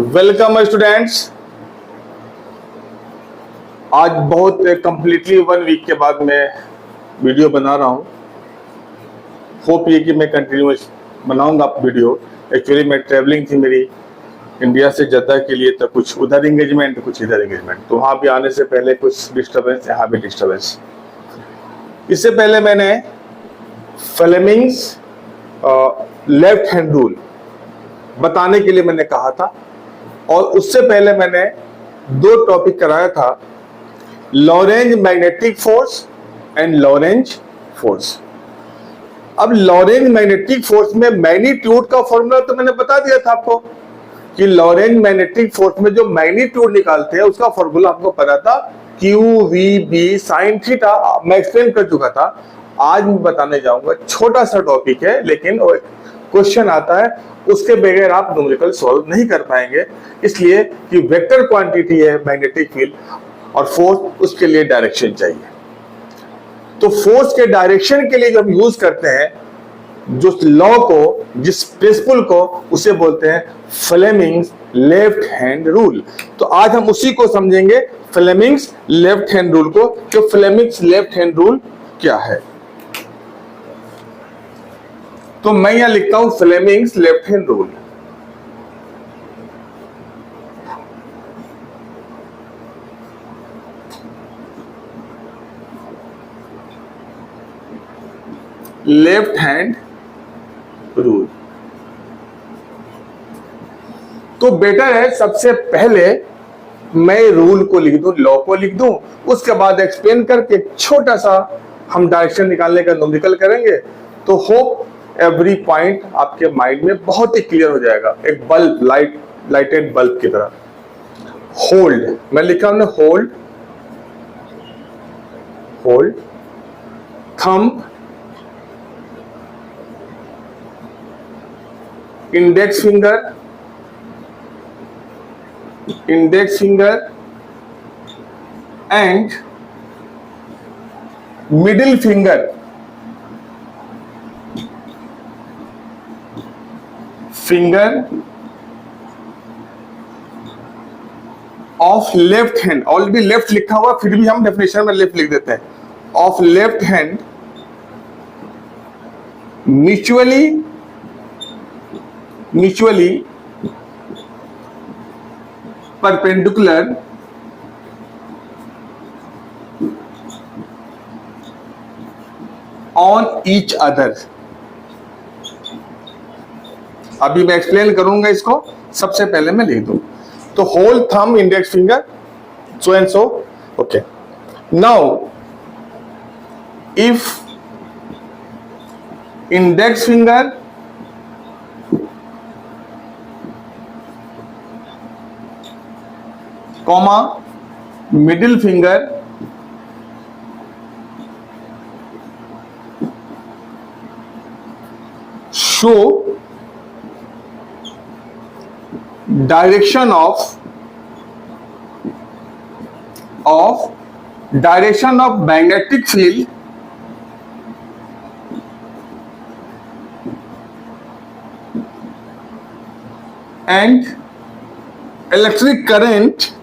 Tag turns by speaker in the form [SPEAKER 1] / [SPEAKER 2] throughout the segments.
[SPEAKER 1] Welcome students. आज बहुत completely 1 week के बाद मैं वीडियो बना रहा हूँ। होप ये कि मैं कंटिन्यूस बनाऊंगा वीडियो। एक्चुअली मैं ट्रैवलिंग थी मेरी इंडिया से जद्दा के लिए, तो कुछ उधर एंगेजमेंट कुछ इधर एंगेजमेंट, तो वहाँ भी आने से पहले कुछ डिस्टर्बेंस, यहाँ भी डिस्टर्बेंस। इससे पहले मैंने फ्लेमिंग्स लेफ्ट हैंड रूल बताने के लिए मैंने कहा था, और उससे पहले मैंने 2 टॉपिक कराया था, Lorentz magnetic force and Lorentz force. अब लॉरेंज मैग्नेटिक फोर्स में मैग्नीट्यूड का फॉर्मूला तो मैंने बता दिया था आपको कि लॉरेंज मैग्नेटिक फोर्स में जो मैग्नीट्यूड निकालते हैं उसका फॉर्मूला आपको पता था, QVB sin थीटा। मैं एक्सप्लेन कर चुका था। आज मैं बताने जाऊंगा, छोटा सा टॉपिक है लेकिन क्वेश्चन आता है, उसके बगैर आप न्यूमेरिकल सॉल्व नहीं कर पाएंगे, इसलिए कि वेक्टर क्वांटिटी है मैग्नेटिक फील्ड और फोर्स, उसके लिए डायरेक्शन चाहिए। तो फोर्स के डायरेक्शन के लिए जब यूज करते हैं जो लॉ को, जिस प्रिंसिपल को, उसे बोलते हैं फ्लेमिंग्स लेफ्ट हैंड रूल। तो आज हम उसी को समझेंगे, फ्लेमिंग्स लेफ्ट हैंड रूल को। तो फ्लेमिंग्स लेफ्ट हैंड रूल क्या है? तो मैं यहां लिखता हूं Fleming's left hand rule. Left hand rule. तो बेटर है सबसे पहले मैं रूल को लिख दूं, लॉ को लिख दूं, उसके बाद एक्सप्लेन करके छोटा सा हम डायरेक्शन निकालने का न्यूमेरिकल करेंगे। तो होप एवरी पॉइंट आपके माइंड में बहुत ही क्लियर हो जाएगा, एक बल्ब, लाइटेड बल्ब की तरह। होल्ड, मैं लिखा हमने hold, hold thumb, index finger, index finger and middle finger of left hand। Already left लिखा हुआ, फिर भी हम डेफिनेशन में लेफ्ट लिख देते हैं। Of left hand mutually perpendicular on each other। अभी मैं एक्सप्लेन करूंगा इसको, सबसे पहले मैं लिख दूं। तो whole thumb, index finger, so and so. Okay, now if index finger comma middle finger show direction of magnetic field and electric current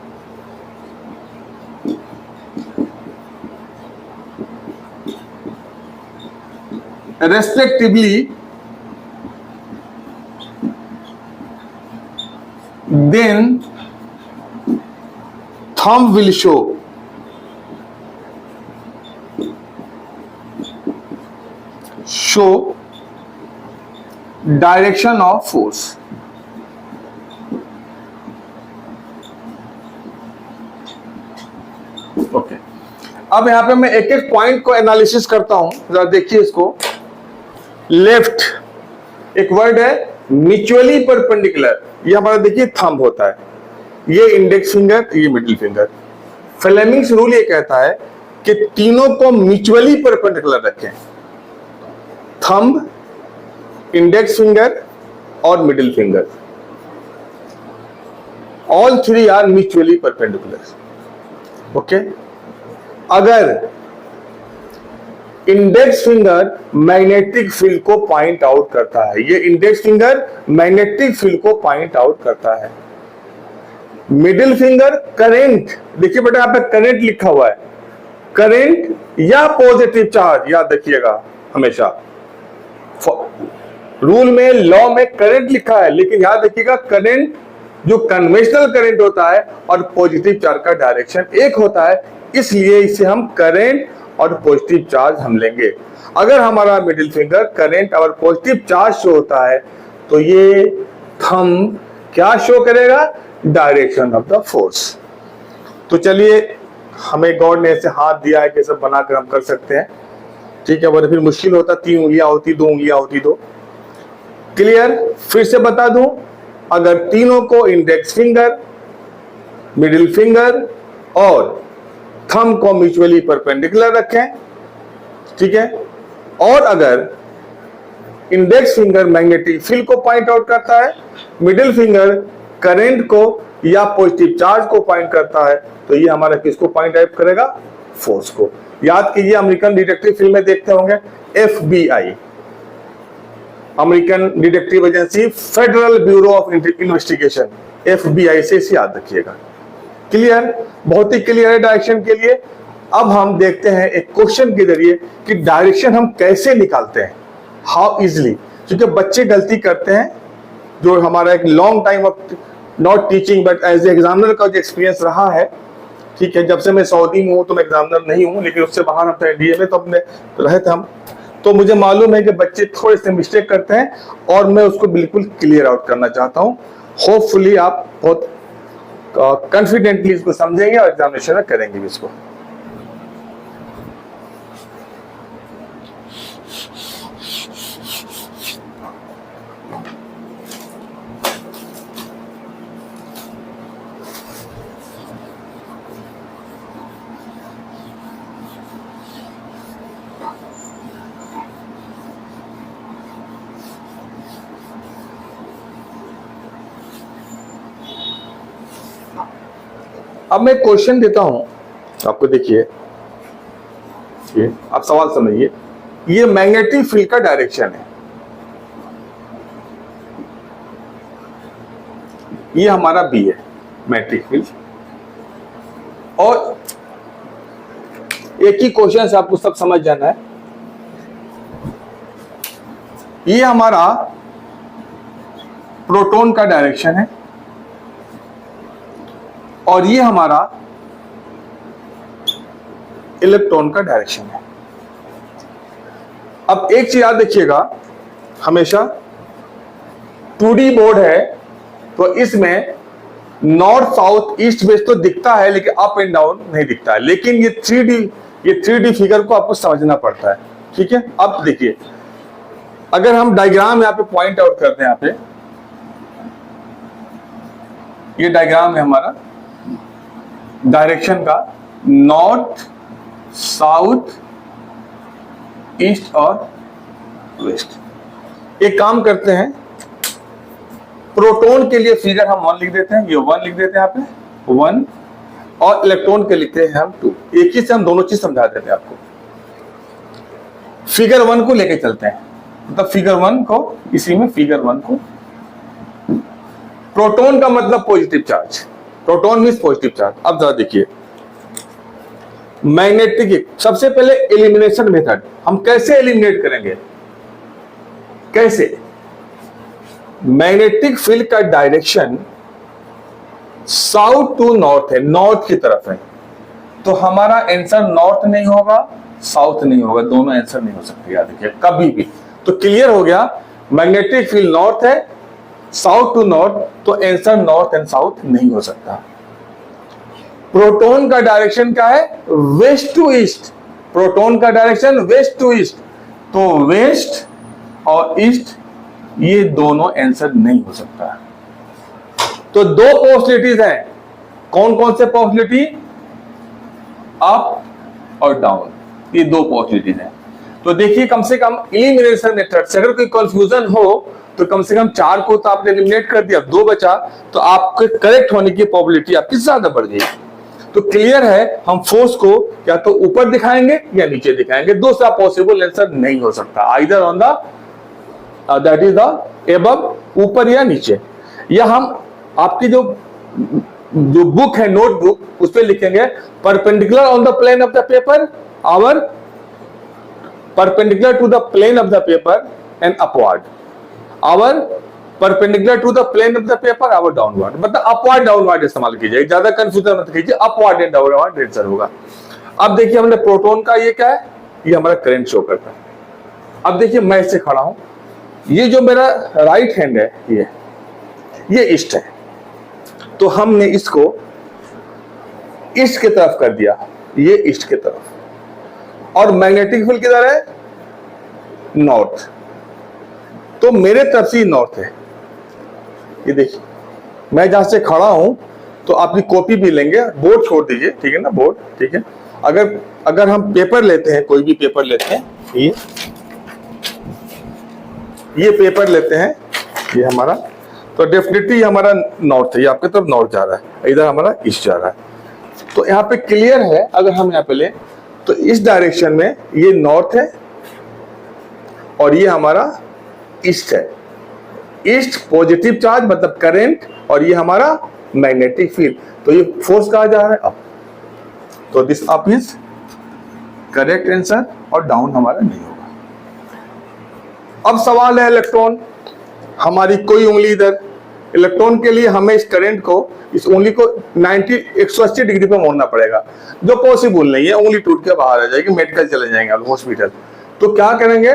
[SPEAKER 1] respectively, then thumb will show direction of force। Okay, अब यहां पे मैं एक एक point को analysis करता हूं, जरा देखिए इसको। लेफ्ट, एक वर्ड है म्यूचुअली परपेंडिकुलर, ये हमारा देखिए थंब होता है, ये इंडेक्स फिंगर, ये मिडिल फिंगर। फ्लेमिंग्स रूल ये कहता है कि तीनों को म्यूचुअली परपेंडिकुलर रखें, थंब, इंडेक्स फिंगर और middle finger, all 3 are mutually perpendicular. Okay, अगर इंडेक्स फिंगर मैग्नेटिक फील्ड को पॉइंट आउट करता है। ये इंडेक्स फिंगर मैग्नेटिक फील्ड को पॉइंट आउट करता है। मिडिल फिंगर करंट, देखिए बेटा यहाँ पे करंट लिखा हुआ है, करंट या पॉजिटिव चार्ज, याद रखिएगा हमेशा। रूल में, लॉ में करंट लिखा है, लेकिन याद रखिएगा करंट जो कन्वेंशनल करंट होता है और पॉजिटिव चार्ज का डायरेक्शन एक होता है, इसलिए इसे हम करंट और पॉजिटिव चार्ज हम लेंगे। अगर हमारा मिडिल फिंगर करंट और पॉजिटिव चार्ज शो होता है तो ये थंब क्या शो करेगा? Direction of the force. तो चलिए, हमें गॉड ने ऐसे हाथ दिया है कि सब बनाकर हम कर सकते हैं, ठीक है। वरना फिर मुश्किल होता, 3 उंगलियां होती, 2 उंगलियां होती तो। क्लियर? फिर से बता दूं, अगर तीनों को इंडेक्स फिंगर, मिडिल फिंगर और थंब को म्यूचुअली परपेंडिकुलर रखें, ठीक है, और अगर इंडेक्स फिंगर मैग्नेटिक फील्ड को पॉइंट आउट करता है, मिडिल फिंगर करंट को या पॉजिटिव चार्ज को पॉइंट करता है, तो ये हमारा किसको पॉइंट आउट करेगा? फोर्स को। याद कीजिए, अमेरिकन डिटेक्टिव फिल्म में देखते होंगे, FBI, American detective agency, federal bureau of investigation, FBI से इसे याद रखिएगा। क्लियर? बहुत ही क्लियर है डायरेक्शन के लिए। अब हम देखते हैं एक क्वेश्चन के जरिए कि डायरेक्शन हम कैसे निकालते हैं, हाउ इजिली। क्योंकि बच्चे गलती करते हैं, जो हमारा एक long time of not teaching but as examiner का जो एक्सपीरियंस रहा है, ठीक है, जब से मैं सऊदी में हूँ तो मैं एग्जामिनर नहीं हूँ, लेकिन उससे बाहर हम थे NDA में, तो अपने रहे थे हम, तो मुझे मालूम है कि बच्चे थोड़े से मिस्टेक करते हैं और मैं उसको बिल्कुल क्लियर आउट करना चाहता हूँ। होपफुली आप बहुत कॉन्फिडेंटली इसको समझेंगे और एग्जामिनेशन में करेंगे भी इसको। अब मैं क्वेश्चन देता हूं आपको, देखिए, ये आप सवाल समझिए। ये मैग्नेटिक फील्ड का डायरेक्शन है, ये हमारा B है मैग्नेटिक फील्ड, और एक ही क्वेश्चन से आपको सब समझ जाना है। ये हमारा प्रोटॉन का डायरेक्शन है और ये हमारा इलेक्ट्रॉन का डायरेक्शन है। अब एक चीज याद रखिएगा हमेशा, 2D बोर्ड है तो इसमें नॉर्थ साउथ ईस्ट वेस्ट तो दिखता है, लेकिन अप एंड डाउन नहीं दिखता है। लेकिन ये 3D फिगर को आपको समझना पड़ता है, ठीक है। अब देखिए, अगर हम डायग्राम यहां पे पॉइंट आउट करते हैं, यहां पे ये डायग्राम है हमारा डायरेक्शन का, नॉर्थ साउथ ईस्ट और वेस्ट। एक काम करते हैं, प्रोटॉन के लिए फिगर हम 1 लिख देते हैं, ये 1 लिख देते हैं यहाँ पे 1, और इलेक्ट्रॉन के लिखते हैं हम 2। एक ही से हम दोनों चीज समझा देते हैं आपको। फिगर 1 को लेके चलते हैं, मतलब फिगर 1 को, इसी में फिगर 1 को, प्रोटॉन का मतलब positive charge, proton means positive charge. अब जरा देखिए, मैग्नेटिक, सबसे पहले एलिमिनेशन मेथड, हम कैसे एलिमिनेट करेंगे? कैसे? मैग्नेटिक फील्ड का डायरेक्शन साउथ टू नॉर्थ है, नॉर्थ की तरफ है, तो हमारा आंसर नॉर्थ नहीं होगा, साउथ नहीं होगा, दोनों आंसर नहीं हो सकते, याद रखिए कभी भी। तो क्लियर हो गया, मैग्नेटिक फील्ड नॉर्थ है, साउथ टू नॉर्थ, तो आंसर नॉर्थ एंड साउथ नहीं हो सकता। प्रोटॉन का डायरेक्शन क्या है? West to east. प्रोटॉन का डायरेक्शन वेस्ट टू ईस्ट, तो वेस्ट और ईस्ट ये दोनों आंसर नहीं हो सकता। तो 2 पॉसिबिलिटीज हैं, कौन कौन से पॉसिबिलिटी? अप और डाउन, ये 2 पॉसिबिलिटीज हैं। तो देखिए, कम से कम एलिमिनेशन मेथड से अगर कोई कंफ्यूजन हो तो कम से कम 4 को तो आपने एलिमिनेट कर दिया, 2 बचा, तो आपके करेक्ट होने की प्रोबेबिलिटी आपकी ज्यादा बढ़ गई। तो क्लियर है, हम फोर्स को या तो ऊपर दिखाएंगे या नीचे दिखाएंगे, दूसरा पॉसिबल आंसर नहीं हो सकता, either on the that is the above, ऊपर या नीचे। या हम आपकी जो बुक है, नोटबुक, उस पर लिखेंगे perpendicular on the plane of the paper, or perpendicular to the plane of the paper and upward, or perpendicular to the plane of the paper, or downward. मतलब अपवर्ड डाउनवर्ड इस्तेमाल कीजिए, ज्यादा confusion मत कीजिए, upward and downward answer होगा। अब देखिए हमने प्रोटॉन का ये क्या है, ये हमारा करंट शो करता है। अब देखिए मैं इससे खड़ा हूं, ये जो मेरा राइट हैंड है ये ईस्ट है, तो हमने इसको ईस्ट की तरफ कर दिया, ये ईस्ट की तरफ, और मैग्नेटिक फील्ड किधर है, नॉर्थ, तो मेरे तरफ से नॉर्थ है। ये देखिए मैं जहां से खड़ा हूं, तो अपनी कॉपी भी लेंगे, बोर्ड छोड़ दीजिए, ठीक है ना, बोर्ड, ठीक है। अगर हम पेपर लेते हैं, कोई भी पेपर लेते हैं, ये पेपर लेते हैं, ये हमारा, तो डेफिनेटली हमारा नॉर्थ है, ये आपके तरफ नॉर्थ जा रहा है, इधर हमारा ईस्ट जा रहा है। तो यहाँ पे क्लियर है, अगर हम यहाँ पे लें तो इस डायरेक्शन में ये नॉर्थ है और ये हमारा ईस्ट है। ईस्ट पॉजिटिव चार्ज मतलब करंट, और ये हमारा मैग्नेटिक फील्ड, तो ये फोर्स कहा जा रहा है अप, तो this up is correct answer, और डाउन हमारा नहीं होगा। अब सवाल है इलेक्ट्रॉन, हमारी कोई उंगली इधर, इलेक्ट्रॉन के लिए हमें इस करंट को, इस उंगली को 180 डिग्री पे मोड़ना पड़ेगा, जो पॉसिबल नहीं है, उंगली टूट के बाहर आ जाएगी, मेडिकल चले जाएंगे, हॉस्पिटल। तो क्या करेंगे,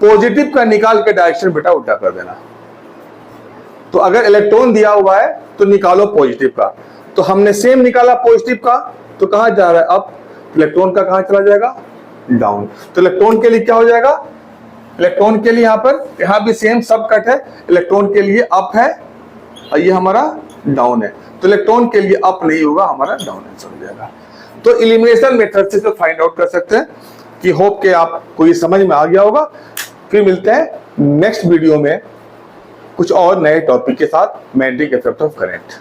[SPEAKER 1] पॉजिटिव का निकाल के डायरेक्शन बेटा उल्टा कर देना। तो अगर इलेक्ट्रॉन दिया हुआ है तो निकालो पॉजिटिव का, तो हमने सेम निकाला पॉजिटिव का, तो कहां जा रहा है अप, इलेक्ट्रॉन का कहां चला जाएगा, डाउन। तो इलेक्ट्रॉन के लिए क्या हो जाएगा, इलेक्ट्रॉन के लिए यहां भी सेम सब कट है, इलेक्ट्रॉन के लिए अप है और ये हमारा डाउन है, तो इलेक्ट्रॉन के लिए अप नहीं होगा, हमारा डाउन आंसर हो जाएगा। तो एलिमिनेशन मेथड से फाइंड आउट कर सकते हैं, कि होप के आपको ये समझ में आ गया होगा। फिर मिलते हैं नेक्स्ट वीडियो में कुछ और नए टॉपिक के साथ, magnetic effect of current.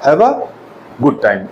[SPEAKER 1] Have a good time.